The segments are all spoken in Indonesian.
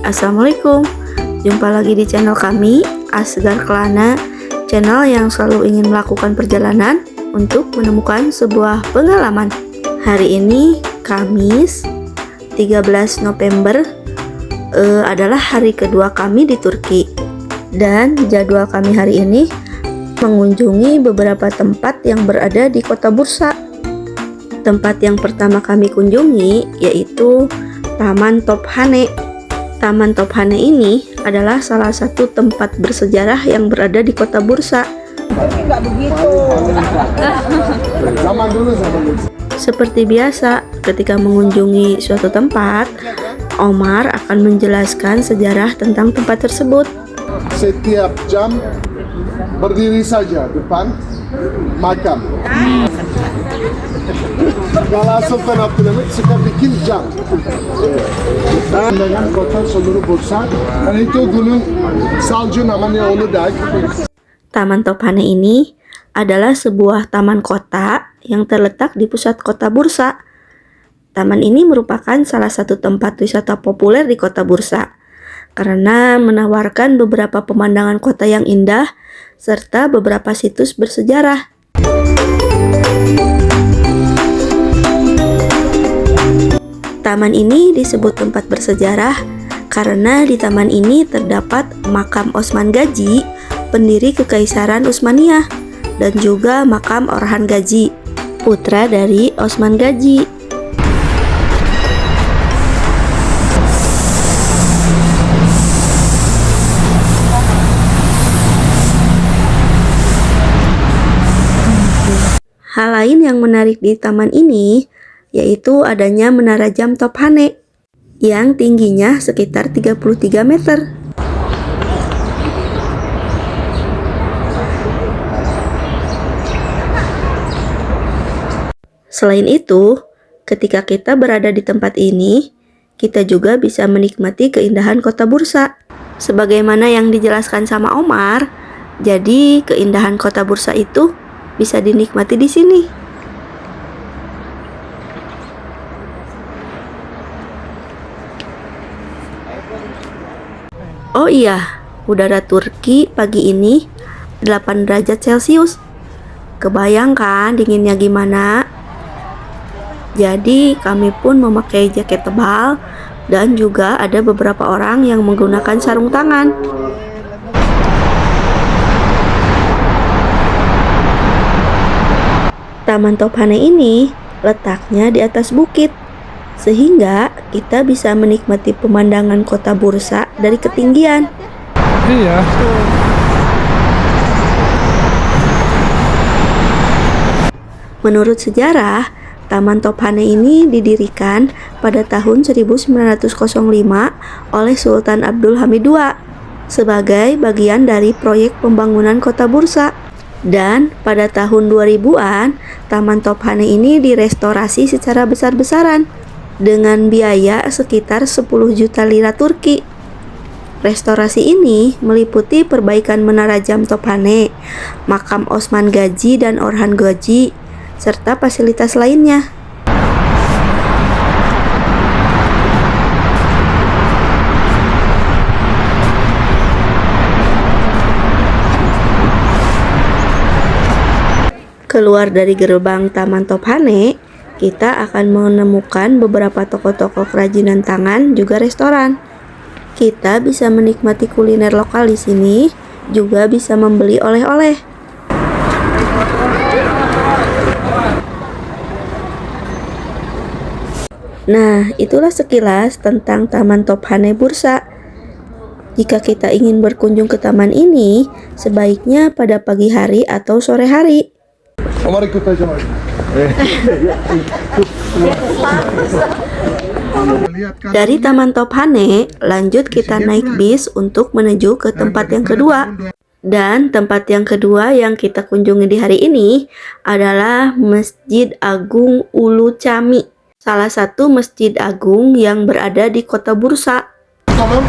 Assalamualaikum. Jumpa lagi di channel kami, Asgar Kelana, channel yang selalu ingin melakukan perjalanan untuk menemukan sebuah pengalaman. Hari ini Kamis 13 November adalah hari kedua kami di Turki. Dan jadwal kami hari ini mengunjungi beberapa tempat yang berada di kota Bursa. Tempat yang pertama kami kunjungi yaitu Taman Tophane. Taman Tophane ini adalah salah satu tempat bersejarah yang berada di kota Bursa. Seperti biasa, ketika mengunjungi suatu tempat, Omar akan menjelaskan sejarah tentang tempat tersebut. Setiap jam berdiri saja depan makam. Kalau Sultan Abdülhamid suka bikin jam. Dan dengan kota seluruh Bursa, dan itu gunung salju namanya Uludağ. Taman Tophane ini adalah sebuah taman kota yang terletak di pusat kota Bursa. Taman ini merupakan salah satu tempat wisata populer di kota Bursa karena menawarkan beberapa pemandangan kota yang indah serta beberapa situs bersejarah. Taman ini disebut tempat bersejarah karena di taman ini terdapat makam Osman Gazi, pendiri Kekaisaran Utsmaniyah, dan juga makam Orhan Gazi, putra dari Osman Gazi. Hal lain yang menarik di taman ini yaitu adanya menara jam Tophane yang tingginya sekitar 33 meter. Selain itu, ketika kita berada di tempat ini, kita juga bisa menikmati keindahan kota Bursa. Sebagaimana yang dijelaskan sama Omar, jadi keindahan kota Bursa itu bisa dinikmati di sini. Oh iya, udara Turki pagi ini 8 derajat Celcius. Kebayangkan dinginnya gimana? Jadi kami pun memakai jaket tebal dan juga ada beberapa orang yang menggunakan sarung tangan. Taman Tophane ini letaknya di atas bukit, sehingga kita bisa menikmati pemandangan kota Bursa dari ketinggian. Iya. Menurut sejarah, Taman Tophane ini didirikan pada tahun 1905 oleh Sultan Abdülhamid II sebagai bagian dari proyek pembangunan kota Bursa. Dan pada tahun 2000-an, Taman Tophane ini direstorasi secara besar-besaran dengan biaya sekitar 10 juta lira Turki. Restorasi ini meliputi perbaikan menara jam Tophane, makam Osman Gazi dan Orhan Gazi, serta fasilitas lainnya. Keluar dari gerbang Taman Tophane, kita akan menemukan beberapa toko-toko kerajinan tangan juga restoran. Kita bisa menikmati kuliner lokal di sini, juga bisa membeli oleh-oleh. Nah, itulah sekilas tentang Taman Tophane Bursa. Jika kita ingin berkunjung ke taman ini, sebaiknya pada pagi hari atau sore hari. Omar ikut aja, Omar. Dari Taman Tophane, lanjut kita naik bis untuk menuju ke tempat yang kedua. Dan tempat yang kedua yang kita kunjungi di hari ini adalah Masjid Agung Ulu Cami, salah satu masjid agung yang berada di kota Bursa. Tamam.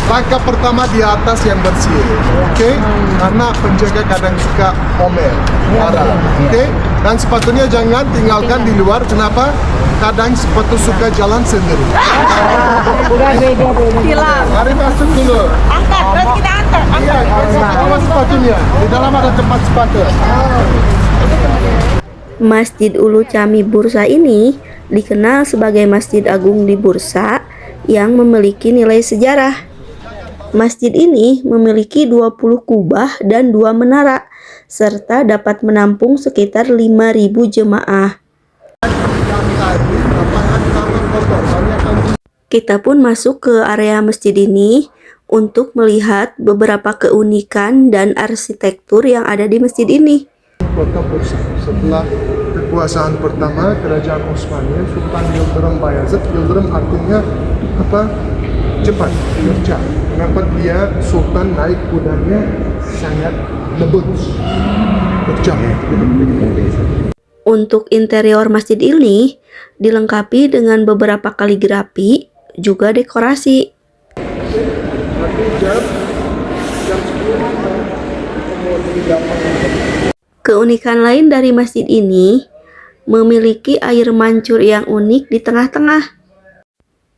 Langkah pertama di atas yang bersih, oke? Karena penjaga kadang suka omel, marah, oke? Dan sepatunya jangan tinggalkan di luar. Kenapa? Kadang sepatu suka jalan sendiri. Silam. Mari masuk dulu. Angkat, terus kita angkat. Iya, bawa sepatunya. Di dalam ada tempat sepatu. Masjid Ulu Cami Bursa ini dikenal sebagai Masjid Agung di Bursa yang memiliki nilai sejarah. Masjid ini memiliki 20 kubah dan 2 menara, serta dapat menampung sekitar 5.000 jemaah. Kita pun masuk ke area masjid ini untuk melihat beberapa keunikan dan arsitektur yang ada di masjid ini. Kota Bursa setelah kekuasaan pertama Kerajaan Osmani Sultan Yıldırım Bayezid. Yıldırım artinya apa? Cepat, kerja. Kenapa dia Sultan naik kudanya sangat lembut, kerja. Untuk interior masjid ini dilengkapi dengan beberapa kaligrafi, juga dekorasi. Keunikan lain dari masjid ini memiliki air mancur yang unik di tengah-tengah.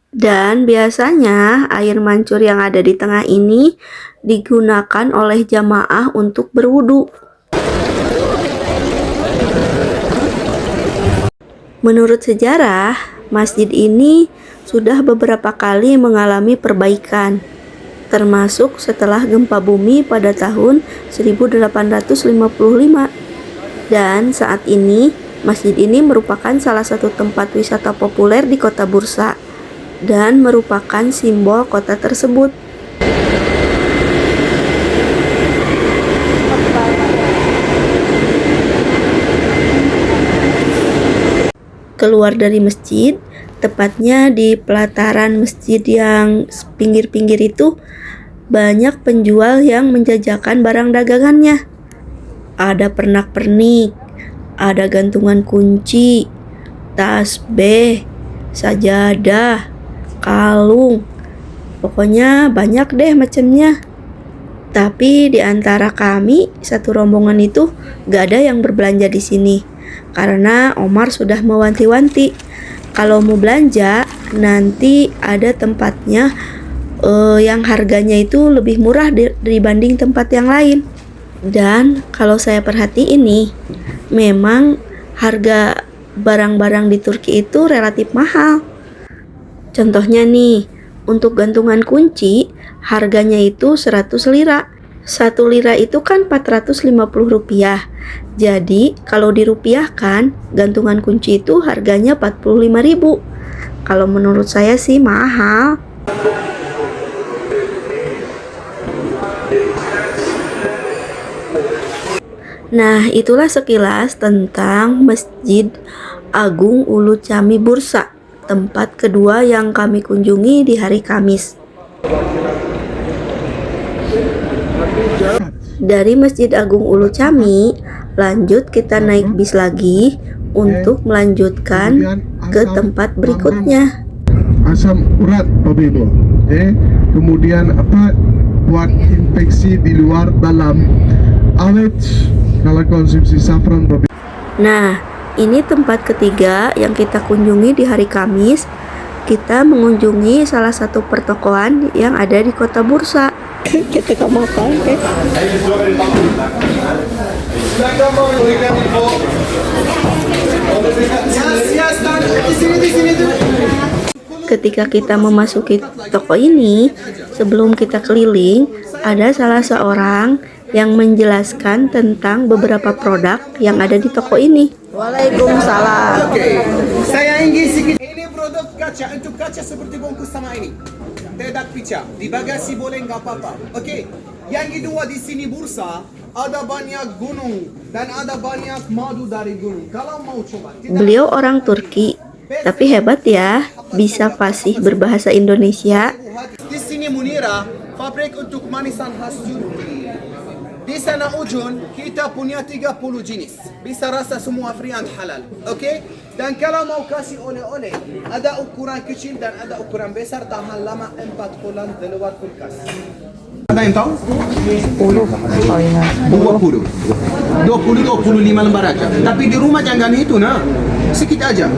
Dan biasanya air mancur yang ada di tengah ini digunakan oleh jamaah untuk berwudu. Menurut sejarah, masjid ini sudah beberapa kali mengalami perbaikan, termasuk setelah gempa bumi pada tahun 1855. Dan saat ini, masjid ini merupakan salah satu tempat wisata populer di kota Bursa dan merupakan simbol kota tersebut. Keluar dari masjid, tepatnya di pelataran masjid yang pinggir-pinggir itu, banyak penjual yang menjajakan barang dagangannya. Ada pernak-pernik, ada gantungan kunci, tasbih, sajadah, kalung, pokoknya banyak deh macamnya. Tapi di antara kami satu rombongan itu gak ada yang berbelanja di sini karena Omar sudah mewanti-wanti kalau mau belanja nanti ada tempatnya yang harganya itu lebih murah dibanding tempat yang lain. Dan kalau saya perhatiin nih, memang harga barang-barang di Turki itu relatif mahal. Contohnya nih, untuk gantungan kunci harganya itu 100 lira. 1 lira itu kan 450 rupiah. Jadi kalau dirupiahkan, gantungan kunci itu harganya 45.000. Kalau menurut saya sih mahal. Nah, itulah sekilas tentang Masjid Agung Ulu Cami Bursa, tempat kedua yang kami kunjungi di hari Kamis. Dari Masjid Agung Ulu Cami, lanjut kita naik bis lagi untuk melanjutkan ke tempat berikutnya. Asam urat Bapak Ibu. Kemudian apa buat infeksi di luar dalam awet kalau konsumsi saffron Bapak. Nah, ini tempat ketiga yang kita kunjungi di hari Kamis. Kita mengunjungi salah satu pertokoan yang ada di kota Bursa. Kita ke makan, Ketika kita memasuki toko ini, sebelum kita keliling, ada salah seorang yang menjelaskan tentang beberapa produk yang ada di toko ini. Waalaikumsalam. Saya ingin sedikit. Ini produk kaca, untuk kaca seperti bungkus sama ini. Tidak pecah. Di bagasi boleh nggak apa-apa. Oke. Yang kedua di sini Bursa ada banyak gunung dan ada banyak madu dari gunung. Kalau mau coba. Beliau orang Turki, tapi hebat ya, bisa fasih berbahasa Indonesia. Di sini Munira, pabrik untuk manisan khas Turki. Di sana ujung kita punya 30 jenis. Bisa rasa semua varian halal. Okey? Dan kalau mau kasih oleh-oleh, ada ukuran kecil dan ada ukuran besar, tahan lama 4 bulan di luar kulkas. Ada yang tahu? 20. 20-25 lembar aja. Tapi di rumah jangan itu nah. Sedikit aja.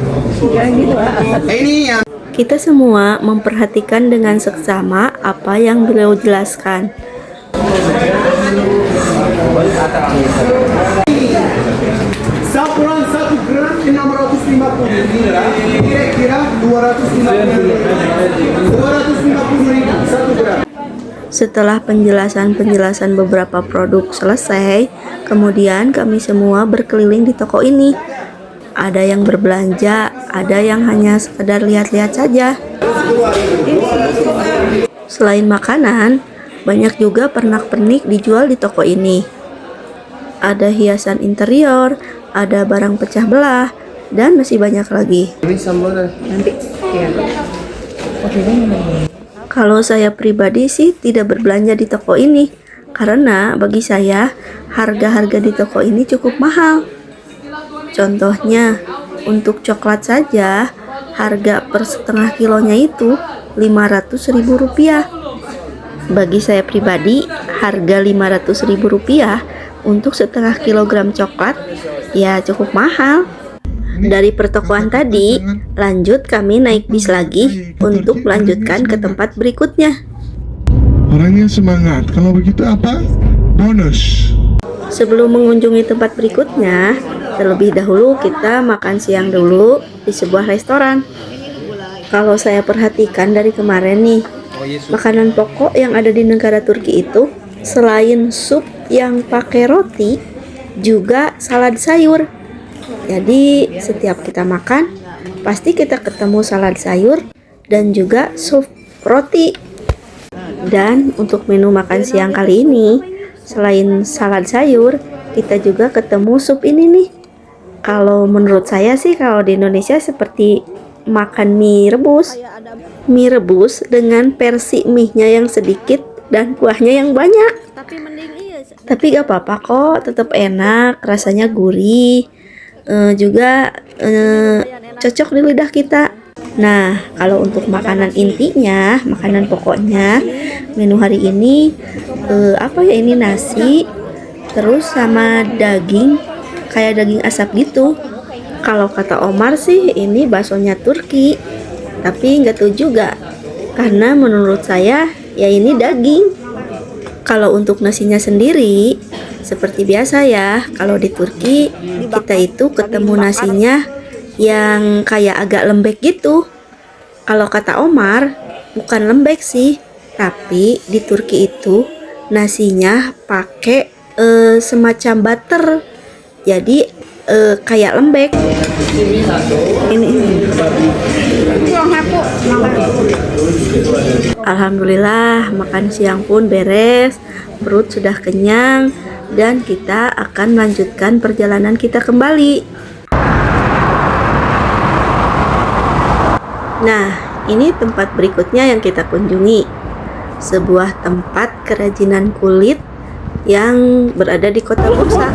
Ini yang Kita semua memperhatikan dengan seksama apa yang beliau jelaskan. sapuran 1 gram 650 lira, kira-kira 250 ribu 1 gram. Setelah penjelasan beberapa produk selesai, kemudian kami semua berkeliling di toko ini. Ada yang berbelanja, ada yang hanya sekedar lihat-lihat saja. Selain makanan, banyak juga pernak-pernik dijual di toko ini. Ada hiasan interior, ada barang pecah belah, dan masih banyak lagi. Kalau saya pribadi sih tidak berbelanja di toko ini, karena bagi saya harga-harga di toko ini cukup mahal. Contohnya, untuk coklat saja, harga per setengah kilonya itu Rp500.000. Bagi saya pribadi, harga Rp500.000 untuk setengah kilogram coklat ya cukup mahal. Dari pertokoan tadi, lanjut kami naik bis lagi untuk melanjutkan ke tempat berikutnya. Orangnya semangat. Kalau begitu apa? Bonus. Sebelum mengunjungi tempat berikutnya, terlebih dahulu kita makan siang dulu di sebuah restoran. Kalau saya perhatikan dari kemarin nih, makanan pokok yang ada di negara Turki itu selain sup yang pakai roti, juga salad sayur. Jadi setiap kita makan, pasti kita ketemu salad sayur dan juga sup roti. Dan untuk menu makan siang kali ini, selain salad sayur, kita juga ketemu sup ini nih. Kalau menurut saya sih, kalau di Indonesia seperti makan mie rebus. Mie rebus dengan versi mie-nya yang sedikit dan kuahnya yang banyak. Tapi gak apa-apa kok, tetap enak, rasanya gurih. Juga cocok di lidah kita. Nah, kalau untuk makanan intinya, makanan pokoknya, menu hari ini apa ya, ini nasi, terus sama daging, kayak daging asap gitu. Kalau kata Omar sih ini baksonya Turki, tapi nggak tahu juga, karena menurut saya ya ini daging. Kalau untuk nasinya sendiri, seperti biasa ya, kalau di Turki kita itu ketemu nasinya yang kayak agak lembek gitu. Kalau kata Omar, bukan lembek sih, tapi di Turki itu nasinya pakai semacam butter, jadi kayak lembek. Ini. Alhamdulillah, makan siang pun beres, perut sudah kenyang, dan kita akan melanjutkan perjalanan kita kembali. Nah, ini tempat berikutnya yang kita kunjungi. Sebuah tempat kerajinan kulit yang berada di kota Bursa.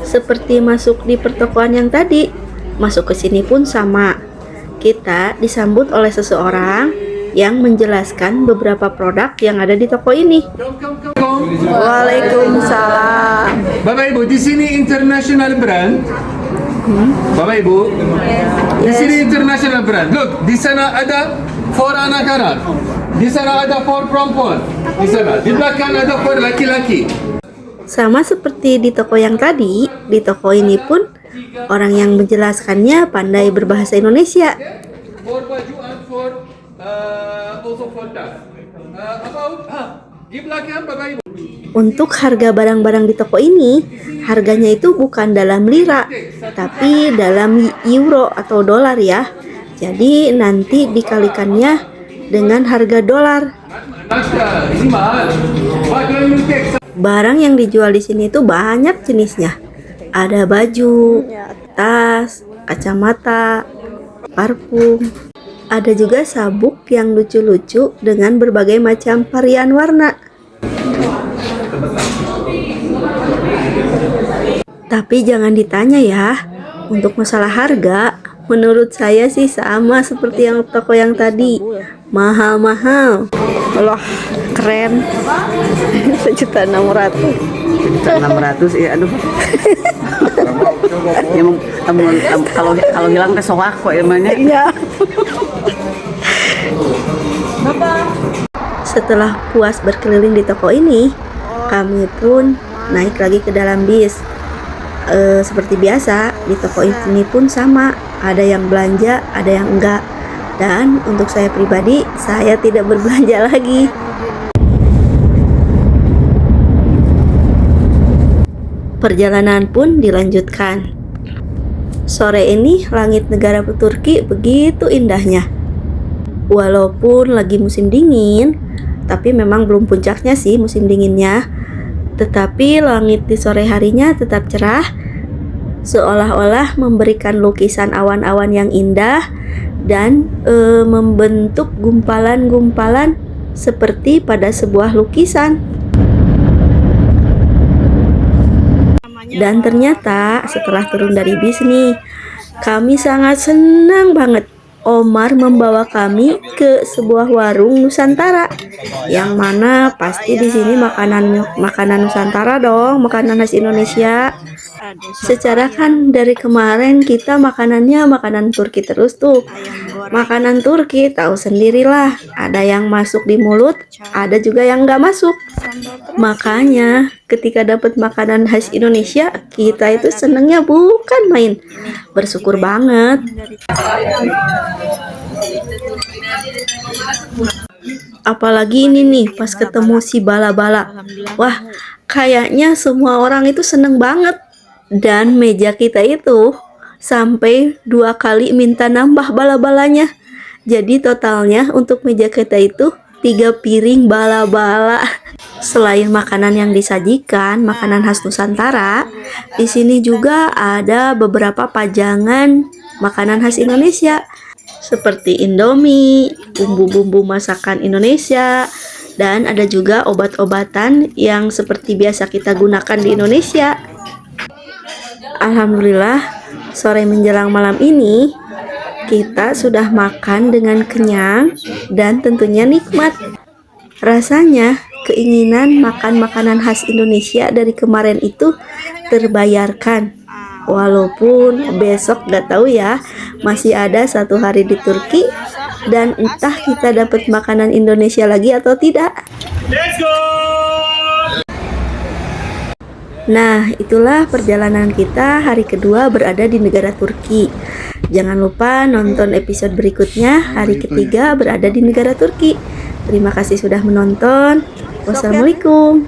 Seperti masuk di pertokoan yang tadi, masuk ke sini pun sama. Kita disambut oleh seseorang yang menjelaskan beberapa produk yang ada di toko ini. Waalaikumsalam. Bapak Ibu, di sini international brand. Bapak Ibu, di sini international brand. Look, di sana ada for anak-anak, di sana ada for perempuan, di sana di belakang ada for laki-laki. Sama seperti di toko yang tadi, di toko ini pun orang yang menjelaskannya pandai berbahasa Indonesia. For baju and for also for tas. Di belakang Bapak Ibu. Untuk harga barang-barang di toko ini, harganya itu bukan dalam lira, tapi dalam euro atau dolar ya. Jadi nanti dikalikannya dengan harga dolar. Ini mahal. What do you take? Barang yang dijual di sini itu banyak jenisnya. Ada baju, tas, kacamata, parfum. Ada juga sabuk yang lucu-lucu dengan berbagai macam varian warna. Tapi jangan ditanya ya, untuk masalah harga, menurut saya sih sama seperti yang toko yang tadi, mahal-mahal. Loh, keren. 1.600.000. 1.600.000 ya, aduh. Ya, kalau hilang teh soak kok emangnya. Iya. Setelah puas berkeliling di toko ini, kami pun naik lagi ke dalam bis. Seperti biasa, di toko ini pun sama, ada yang belanja, ada yang enggak. Dan untuk saya pribadi, saya tidak berbelanja lagi. Perjalanan pun dilanjutkan. Sore ini langit negara Turki begitu indahnya. Walaupun lagi musim dingin, tapi memang belum puncaknya sih musim dinginnya. Tetapi langit di sore harinya tetap cerah, seolah-olah memberikan lukisan awan-awan yang indah dan membentuk gumpalan-gumpalan seperti pada sebuah lukisan. Dan ternyata setelah turun dari bis nih, kami sangat senang banget. Omar membawa kami ke sebuah warung Nusantara, yang mana pasti di sini makanan Nusantara dong, makanan khas Indonesia. Secara kan dari kemarin kita makanannya makanan Turki terus tuh. Makanan Turki tahu sendirilah, ada yang masuk di mulut, ada juga yang nggak masuk. Makanya ketika dapat makanan khas Indonesia, kita itu senengnya bukan main, bersyukur banget. Apalagi ini nih pas ketemu si bala-bala. Wah, kayaknya semua orang itu seneng banget. Dan meja kita itu sampai 2 kali minta nambah bala-balanya. Jadi totalnya untuk meja kita itu 3 piring bala-bala. Selain makanan yang disajikan, makanan khas Nusantara, di sini juga ada beberapa pajangan makanan khas Indonesia seperti Indomie, bumbu-bumbu masakan Indonesia, dan ada juga obat-obatan yang seperti biasa kita gunakan di Indonesia. Alhamdulillah, sore menjelang malam ini kita sudah makan dengan kenyang dan tentunya nikmat. Rasanya keinginan makan makanan khas Indonesia dari kemarin itu terbayarkan. Walaupun besok gak tahu ya, masih ada 1 hari di Turki dan entah kita dapat makanan Indonesia lagi atau tidak. Let's go! Nah, itulah perjalanan kita hari kedua berada di negara Turki. Jangan lupa nonton episode berikutnya hari ketiga berada di negara Turki. Terima kasih sudah menonton. Wassalamualaikum.